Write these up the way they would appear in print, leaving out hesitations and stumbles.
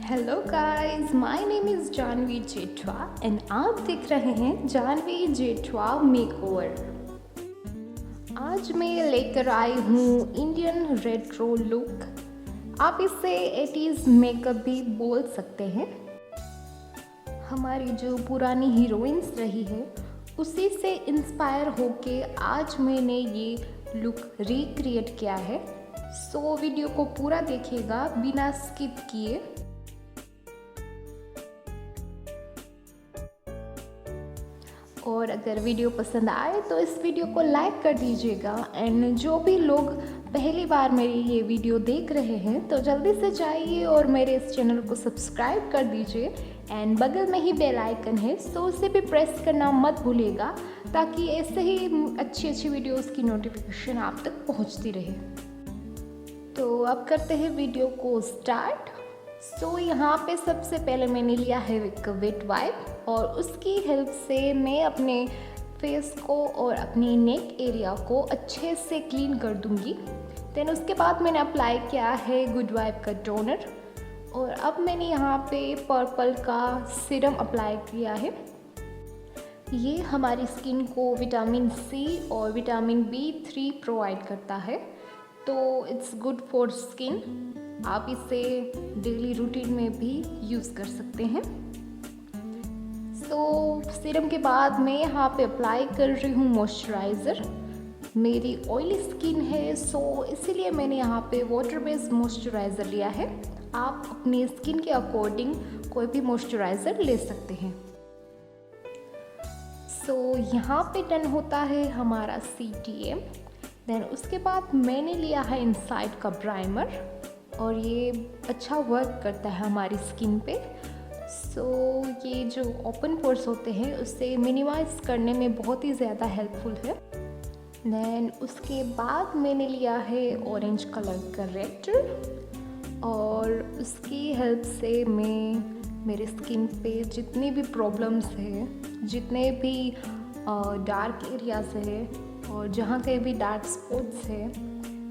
Hello guys, my name is Janvi Jethwa and आप देख रहे हैं जानवी जेठवा मेकओवर। आज मैं लेकर आई हूँ इंडियन रेट्रो लुक। आप इसे 80s मेकअप भी बोल सकते हैं। हमारी जो पुरानी हीरोइंस रही है उसी से इंस्पायर होके आज मैंने ये लुक रिक्रिएट किया है। सो वीडियो को पूरा देखिएगा बिना स्किप किए। और अगर वीडियो पसंद आए तो इस वीडियो को लाइक कर दीजिएगा। एंड जो भी लोग पहली बार मेरी ये वीडियो देख रहे हैं तो जल्दी से जाइए और मेरे इस चैनल को सब्सक्राइब कर दीजिए। एंड बगल में ही बेल आइकन है सो उसे भी प्रेस करना मत भूलिएगा ताकि ऐसे ही अच्छी वीडियोस की नोटिफिकेशन आप तक पहुंचती रहे। तो अब करते हैं वीडियो को स्टार्ट। सो यहाँ पे सबसे पहले मैंने लिया है एक वेट वाइप और उसकी हेल्प से मैं अपने फेस को और अपनी नेक एरिया को अच्छे से क्लीन कर दूँगी। देन उसके बाद मैंने अप्लाई किया है गुड वाइप का टोनर और अब मैंने यहाँ पे पर्पल का सीरम अप्लाई किया है। ये हमारी स्किन को विटामिन सी और विटामिन B3 प्रोवाइड करता है, तो इट्स गुड फॉर स्किन। आप इसे डेली रूटीन में भी यूज़ कर सकते हैं। तो सीरम के बाद मैं यहाँ पे अप्लाई कर रही हूँ मॉइस्चराइज़र। मेरी ऑयली स्किन है सो इसीलिए मैंने यहाँ पे वाटर बेस्ड मॉइस्चराइज़र लिया है। आप अपनी स्किन के अकॉर्डिंग कोई भी मॉइस्चराइज़र ले सकते हैं। सो यहाँ पे डन होता है हमारा CTM। देन उसके बाद मैंने लिया है इनसाइड का प्राइमर और ये अच्छा वर्क करता है हमारी स्किन पे। सो ये जो ओपन पोर्स होते हैं उससे मिनिमाइज करने में बहुत ही ज़्यादा हेल्पफुल है। देन उसके बाद मैंने लिया है ऑरेंज कलर करेक्टर और उसकी हेल्प से मैं मेरे स्किन पे जितनी भी प्रॉब्लम्स हैं, जितने भी डार्क एरियाज है और जहाँ कहीं भी डार्क स्पॉट्स है,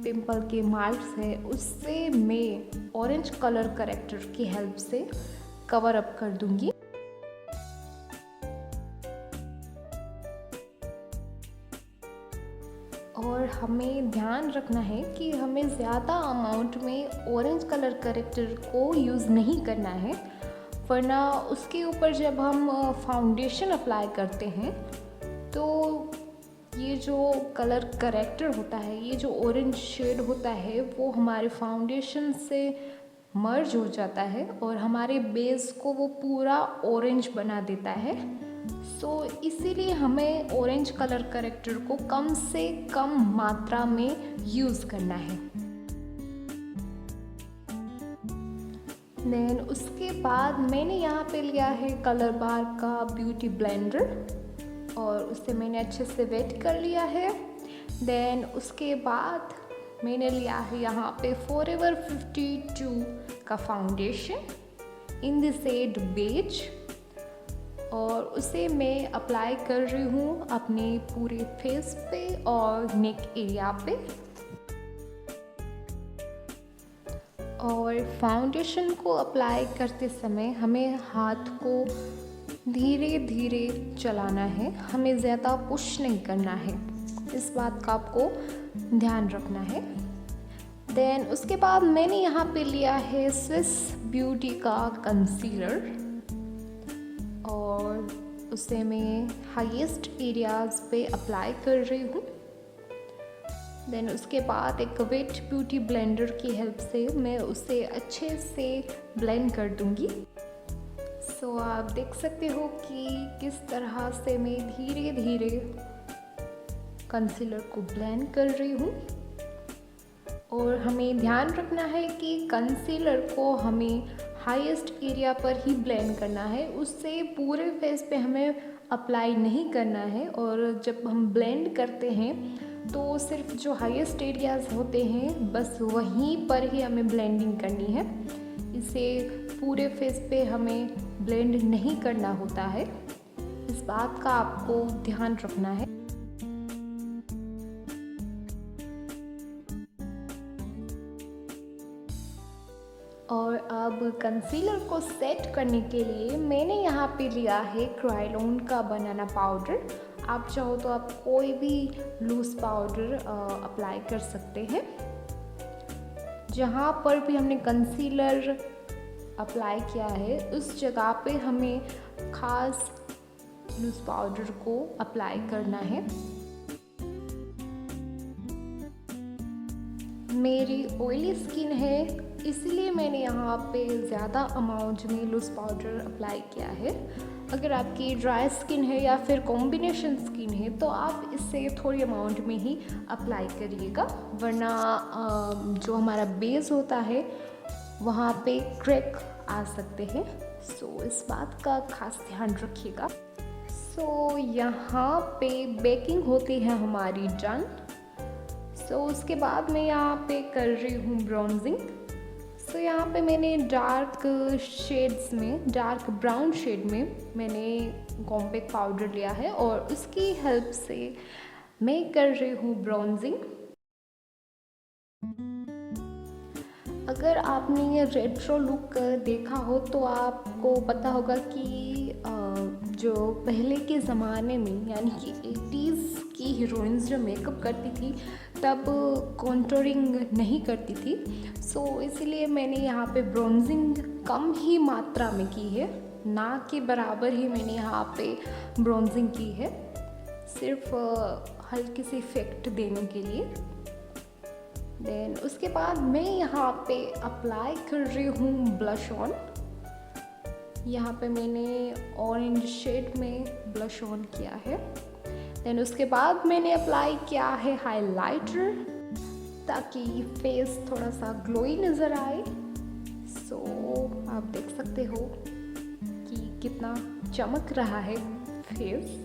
पिंपल के मार्क्स है, उससे मैं ऑरेंज कलर करेक्टर की हेल्प से कवर अप कर दूंगी। और हमें ध्यान रखना है कि हमें ज़्यादा अमाउंट में ऑरेंज कलर करेक्टर को यूज़ नहीं करना है, वरना उसके ऊपर जब हम फाउंडेशन अप्लाई करते हैं तो ये जो कलर करेक्टर होता है, ये जो ऑरेंज शेड होता है वो हमारे फाउंडेशन से मर्ज हो जाता है और हमारे बेस को वो पूरा ऑरेंज बना देता है। सो इसीलिए हमें ऑरेंज कलर करेक्टर को कम से कम मात्रा में यूज़ करना है। देन उसके बाद मैंने यहाँ पे लिया है कलर बार का ब्यूटी ब्लेंडर और उससे मैंने अच्छे से वेट कर लिया है। देन उसके बाद मैंने लिया है यहाँ पे फॉरएवर 52 का foundation in the shade beige और उसे मैं अप्लाई कर रही हूँ अपने पूरे फेस पे और नेक एरिया पे। और फाउंडेशन को अप्लाई करते समय हमें हाथ को धीरे धीरे चलाना है, हमें ज़्यादा पुश नहीं करना है, इस बात का आपको ध्यान रखना है। देन उसके बाद मैंने यहाँ पे लिया है स्विस ब्यूटी का कंसीलर और उसे मैं हाईएस्ट एरियाज़ पे अप्लाई कर रही हूँ। देन उसके बाद एक वेट ब्यूटी ब्लेंडर की हेल्प से मैं उसे अच्छे से ब्लेंड कर दूँगी। सो आप देख सकते हो कि किस तरह से मैं धीरे धीरे कंसीलर को ब्लेंड कर रही हूँ। और हमें ध्यान रखना है कि कंसीलर को हमें हाईएस्ट एरिया पर ही ब्लेंड करना है, उससे पूरे फेस पे हमें अप्लाई नहीं करना है। और जब हम ब्लेंड करते हैं तो सिर्फ जो हाईएस्ट एरियाज होते हैं बस वहीं पर ही हमें ब्लेंडिंग करनी है, इसे पूरे फेस पे हमें ब्लेंड नहीं करना होता है, इस बात का आपको ध्यान रखना है। और अब कंसीलर को सेट करने के लिए मैंने यहाँ पे लिया है क्रायोलॉन का बनाना पाउडर। आप चाहो तो आप कोई भी लूज़ पाउडर अप्लाई कर सकते हैं। जहाँ पर भी हमने कंसीलर अप्लाई किया है उस जगह पे हमें खास लूज़ पाउडर को अप्लाई करना है। मेरी ऑयली स्किन है इसलिए मैंने यहाँ पे ज़्यादा अमाउंट में लूज़ पाउडर अप्लाई किया है। अगर आपकी ड्राई स्किन है या फिर कॉम्बिनेशन स्किन है तो आप इससे थोड़ी अमाउंट में ही अप्लाई करिएगा, वरना जो हमारा बेस होता है वहाँ पे क्रैक आ सकते हैं। सो इस बात का खास ध्यान रखिएगा। सो यहाँ पे बेकिंग होती है हमारी डन। सो उसके बाद मैं यहाँ पे कर रही हूँ ब्राउजिंग। सो यहाँ पे मैंने डार्क शेड्स में, डार्क ब्राउन शेड में मैंने कॉम्पैक्ट पाउडर लिया है और उसकी हेल्प से मैं कर रही हूँ ब्राउजिंग। अगर आपने ये रेट्रो लुक देखा हो तो आपको पता होगा कि जो पहले के ज़माने में यानी कि 80s की हीरोइंस जो मेकअप करती थी तब कॉन्टोरिंग नहीं करती थी। सो इसलिए मैंने यहाँ पे ब्राउजिंग कम ही मात्रा में की है, ना कि बराबर ही मैंने यहाँ पे ब्राउजिंग की है, सिर्फ हल्की सी इफेक्ट देने के लिए। देन उसके बाद मैं यहाँ पे अप्लाई कर रही हूँ ब्लश ऑन। यहाँ पे मैंने ऑरेंज शेड में ब्लश ऑन किया है। देन उसके बाद मैंने अप्लाई किया है हाइलाइटर ताकि फेस थोड़ा सा ग्लोई नज़र आए। सो आप देख सकते हो कि कितना चमक रहा है फेस।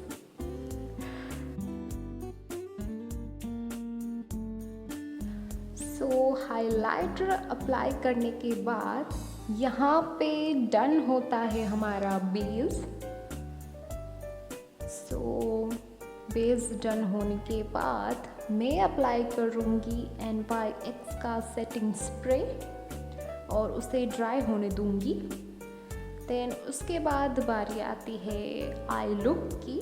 सो हाइलाइटर अप्लाई करने के बाद यहाँ पे डन होता है हमारा बेस। सो बेस डन होने के बाद मैं अप्लाई करूँगी NYX का सेटिंग स्प्रे और उसे ड्राई होने दूँगी। देन उसके बाद बारी आती है आई लुक की।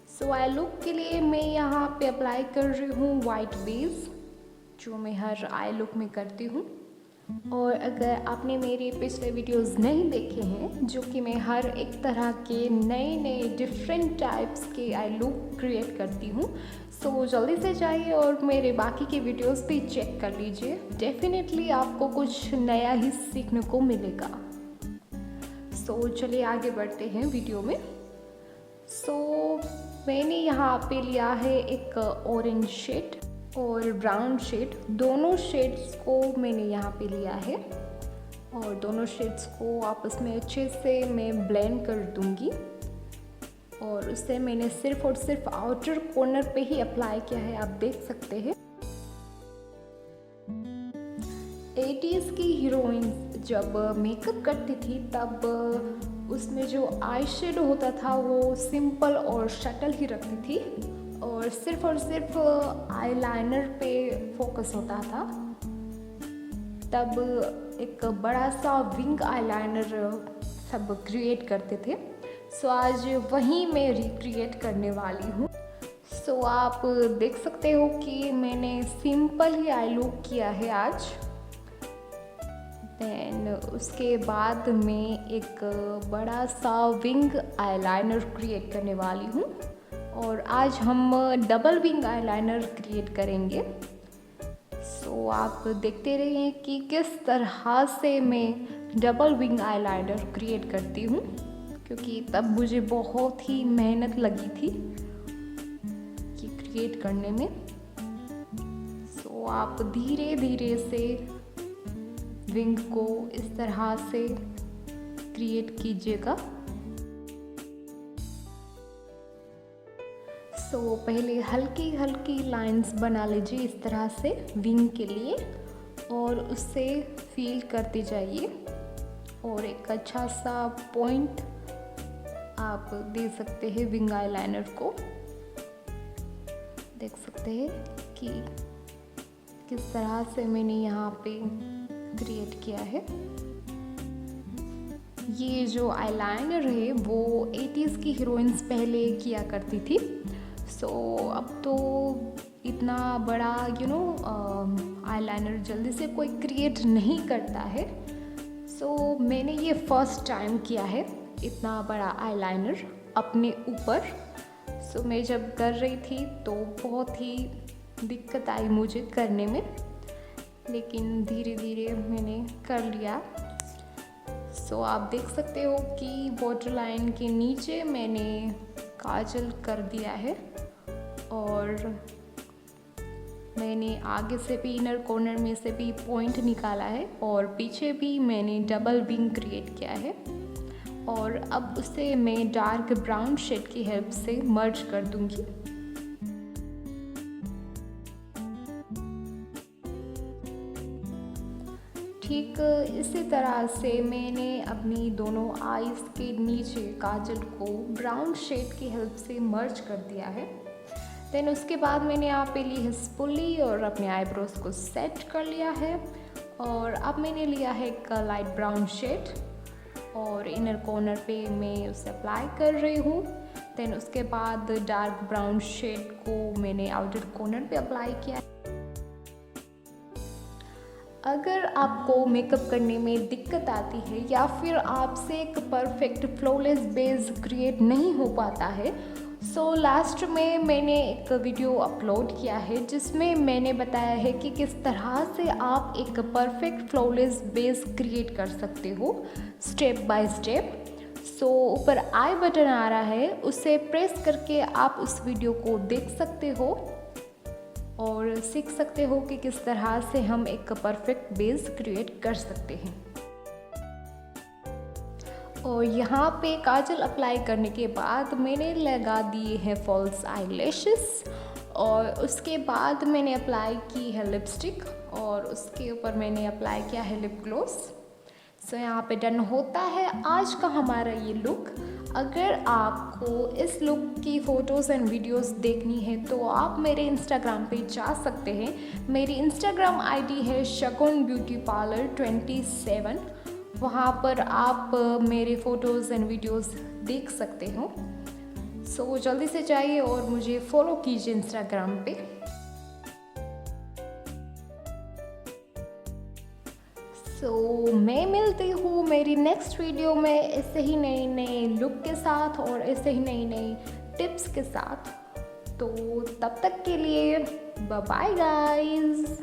सो आई लुक के लिए मैं यहाँ पे अप्लाई कर रही हूँ वाइट बेस, जो मैं हर आई लुक में करती हूँ। और अगर आपने मेरे पिछले वीडियोस नहीं देखे हैं, जो कि मैं हर एक तरह के नए नए डिफरेंट टाइप्स के आई लुक क्रिएट करती हूँ, सो जल्दी से जाइए और मेरे बाकी के वीडियोस भी चेक कर लीजिए। डेफिनेटली आपको कुछ नया ही सीखने को मिलेगा। सो चलिए आगे बढ़ते हैं वीडियो में। सो मैंने यहाँ पे लिया है एक ऑरेंज शेड और ब्राउन शेड, दोनों शेड्स को मैंने यहाँ पे लिया है और दोनों शेड्स को आपस में अच्छे से मैं ब्लेंड कर दूँगी। और उससे मैंने सिर्फ और सिर्फ आउटर कॉर्नर पे ही अप्लाई किया है, आप देख सकते हैं। 80s की हीरोइंस जब मेकअप करती थी तब उसमें जो आई शेडो होता था वो सिंपल और शटल ही रखती थी और सिर्फ आईलाइनर पे फोकस होता था। तब एक बड़ा सा विंग आईलाइनर सब क्रिएट करते थे। सो आज वही मैं रिक्रिएट करने वाली हूँ। सो आप देख सकते हो कि मैंने सिंपल ही आई लुक किया है आज। देन उसके बाद मैं एक बड़ा सा विंग आईलाइनर क्रिएट करने वाली हूँ और आज हम डबल विंग आईलाइनर क्रिएट करेंगे। सो आप देखते रहिए कि किस तरह से मैं डबल विंग आईलाइनर क्रिएट करती हूँ, क्योंकि तब मुझे बहुत ही मेहनत लगी थी कि क्रिएट करने में। सो आप धीरे धीरे से विंग को इस तरह से क्रिएट कीजिएगा। सो पहले हल्की हल्की लाइंस बना लीजिए इस तरह से विंग के लिए और उससे फील करते जाइए और एक अच्छा सा पॉइंट आप दे सकते हैं विंग आईलाइनर को। देख सकते हैं कि किस तरह से मैंने यहाँ पे क्रिएट किया है। ये जो आईलाइनर है वो 80s की हीरोइंस पहले किया करती थी। सो अब तो इतना बड़ा आईलाइनर जल्दी से कोई क्रिएट नहीं करता है। सो मैंने ये फर्स्ट टाइम किया है इतना बड़ा आईलाइनर अपने ऊपर। सो मैं जब कर रही थी तो बहुत ही दिक्कत आई मुझे करने में, लेकिन धीरे धीरे मैंने कर लिया। सो आप देख सकते हो कि वाटर लाइन के नीचे मैंने काजल कर दिया है और मैंने आगे से भी इनर कॉर्नर में से भी पॉइंट निकाला है और पीछे भी मैंने डबल विंग क्रिएट किया है। और अब उसे मैं डार्क ब्राउन शेड की हेल्प से मर्ज कर दूंगी। ठीक इसी तरह से मैंने अपनी दोनों आईज के नीचे काजल को ब्राउन शेड की हेल्प से मर्ज कर दिया है। देन उसके बाद मैंने यहाँ पे ली है स्पूली और अपने आईब्रोज को सेट कर लिया है। और अब मैंने लिया है एक लाइट ब्राउन शेड और इनर कॉर्नर पे मैं उसे अप्लाई कर रही हूँ। देन उसके बाद डार्क ब्राउन शेड को मैंने आउटर कॉर्नर पे अप्लाई किया। अगर आपको मेकअप करने में दिक्कत आती है या फिर आपसे एक परफेक्ट फ्लॉलेस बेस क्रिएट नहीं हो पाता है, सो लास्ट में मैंने एक वीडियो अपलोड किया है जिसमें मैंने बताया है कि किस तरह से आप एक परफेक्ट फ्लॉलेस बेस क्रिएट कर सकते हो स्टेप बाय स्टेप। सो ऊपर आई बटन आ रहा है, उसे प्रेस करके आप उस वीडियो को देख सकते हो और सीख सकते हो कि किस तरह से हम एक परफेक्ट बेस क्रिएट कर सकते हैं। और यहाँ पे काजल अप्लाई करने के बाद मैंने लगा दिए हैं फॉल्स आईलैशेस और उसके बाद मैंने अप्लाई की है लिपस्टिक और उसके ऊपर मैंने अप्लाई किया है लिप ग्लॉस। सो यहाँ पे डन होता है आज का हमारा ये लुक। अगर आपको इस लुक की फ़ोटोज़ एंड वीडियोस देखनी है तो आप मेरे इंस्टाग्राम पे जा सकते हैं। मेरी इंस्टाग्राम आईडी है शगुन ब्यूटी पार्लर 27। वहाँ पर आप मेरे फ़ोटोज़ एंड वीडियोस देख सकते हो। सो जल्दी से जाइए और मुझे फॉलो कीजिए इंस्टाग्राम पे। सो मैं मिलती हूँ मेरी नेक्स्ट वीडियो में ऐसे ही नए नए लुक के साथ और ऐसे ही नई नई टिप्स के साथ। तो तब तक के लिए बाय बाय गाइस।